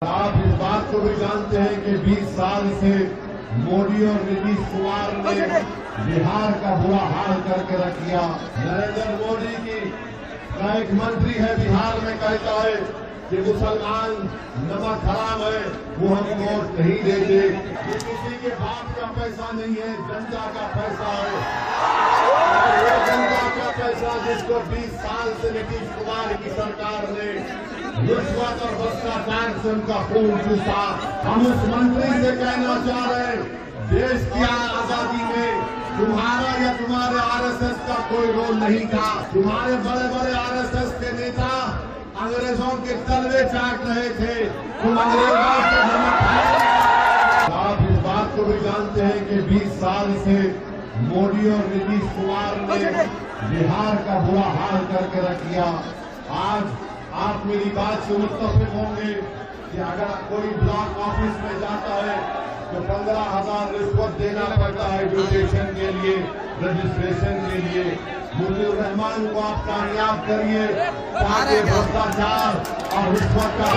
आप इस बात को भी जानते हैं कि 20 साल से मोदी और नीतीश कुमार ने बिहार का बुरा हाल करके रख दिया। नरेंद्र मोदी की का एक मंत्री है बिहार में, कहता है कि मुसलमान नमक हराम है, वो हम वोट नहीं देते। ये किसी के बाप का पैसा नहीं है, जनता का पैसा है। और ये जनता का पैसा जिसको 20 साल से नीतीश कुमार की सरकार ने रिश्वत और भ्रष्टाचार से उनका खून चूसा। हम उस मंत्री से कहना चाह रहे हैं, देश की आजादी में तुम्हारा या तुम्हारे आरएसएस का कोई रोल नहीं था। तुम्हारे बड़े बड़े आरएसएस के नेता अंग्रेजों के तलवे चाट रहे थे, तुम अंग्रेजों से नमक खाए। आप इस बात को भी जानते हैं कि 20 साल से मोदी और नीतीश कुमार ने बिहार का बुरा हाल करके रख दिया। आज आप मेरी बात से मुत्तफिक होंगे कि अगर कोई ब्लॉक ऑफिस में जाता है तो 15,000 रिश्वत देना पड़ता है एजुकेशन के लिए, रजिस्ट्रेशन के लिए। मुजीबुर रहमान को आप कामयाब करिए ताकि भ्रष्टाचार और रिश्वत का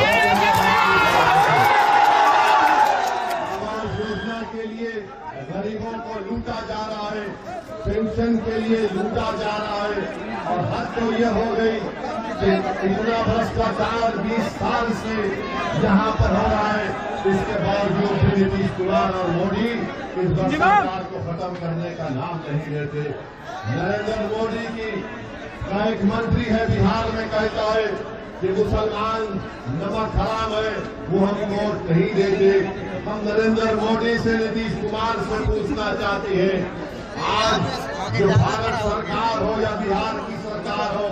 आवास योजना के लिए गरीबों को लूटा जा रहा है, पेंशन के लिए लूटा जा रहा है। और हद तो ये हो गई कि इतना भ्रष्टाचार 20 साल से यहाँ पर हो रहा है, इसके बावजूद भी नीतीश कुमार और मोदी इस भ्रष्टाचार को खत्म करने का नाम नहीं लेते। नरेंद्र मोदी की का एक मंत्री है बिहार में, कहता है कि मुसलमान नमक हराम है, वो हम वोट नहीं देते। हम नरेंद्र मोदी से नीतीश कुमार से पूछना चाहते हैं, आज जो भारत सरकार हो या बिहार की सरकार हो,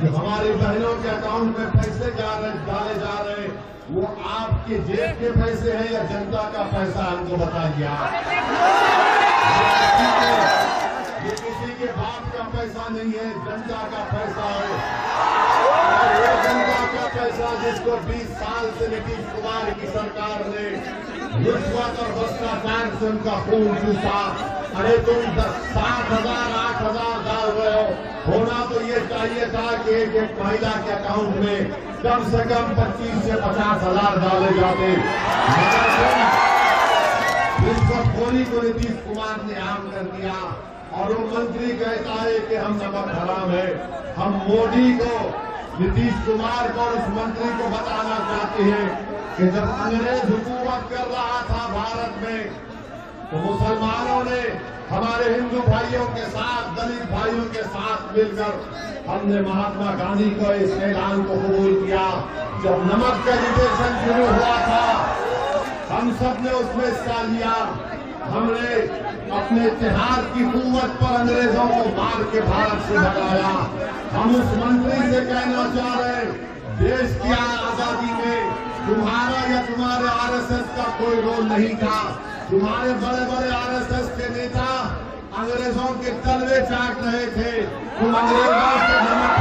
जो हमारी बहनों के अकाउंट में पैसे डाले जा रहे हैं, वो आपके जेब के पैसे हैं या जनता का पैसा, हमको बताइए। ये किसी के बाप का पैसा नहीं है, जनता का पैसा है। और ये जनता का पैसा जिसको 20 साल से नीतीश कुमार की सरकार ने रिश्वत और भ्रष्टाचार से उनका खून चूसा। अरे तुम 7,000 8,000 डाल रहे हो, होना तो ये चाहिए था कि एक महिला के अकाउंट में कम से कम 25 से 50,000 डाले जाते। रिश्वतखोरी को नीतीश कुमार ने आम कर दिया और वो मंत्री कहता है कि हम नमक हराम है। हम मोदी को, नीतीश कुमार को और उस मंत्री को बताना चाहते हैं कि जब अंग्रेज हुकूमत कर रहा था भारत में, तो मुसलमानों ने हमारे हिंदू भाइयों के साथ, दलित भाइयों के साथ मिलकर हमने महात्मा गांधी को इस ऐलान को कबूल किया। जब नमक का एजुकेशन शुरू हुआ था, हम सब ने उसमें हिस्सा लिया। हमने अपने इतिहास की कुव्वत पर अंग्रेजों को मार के भारत से भगाया। हम उस मंत्री से कहना चाह रहे हैं, देश की आजादी में तुम्हारा या तुम्हारे आरएसएस का कोई रोल नहीं था। तुम्हारे बड़े बड़े आरएसएस के नेता अंग्रेजों के तलवे चाट रहे थे, तुम अंग्रेजों से नमक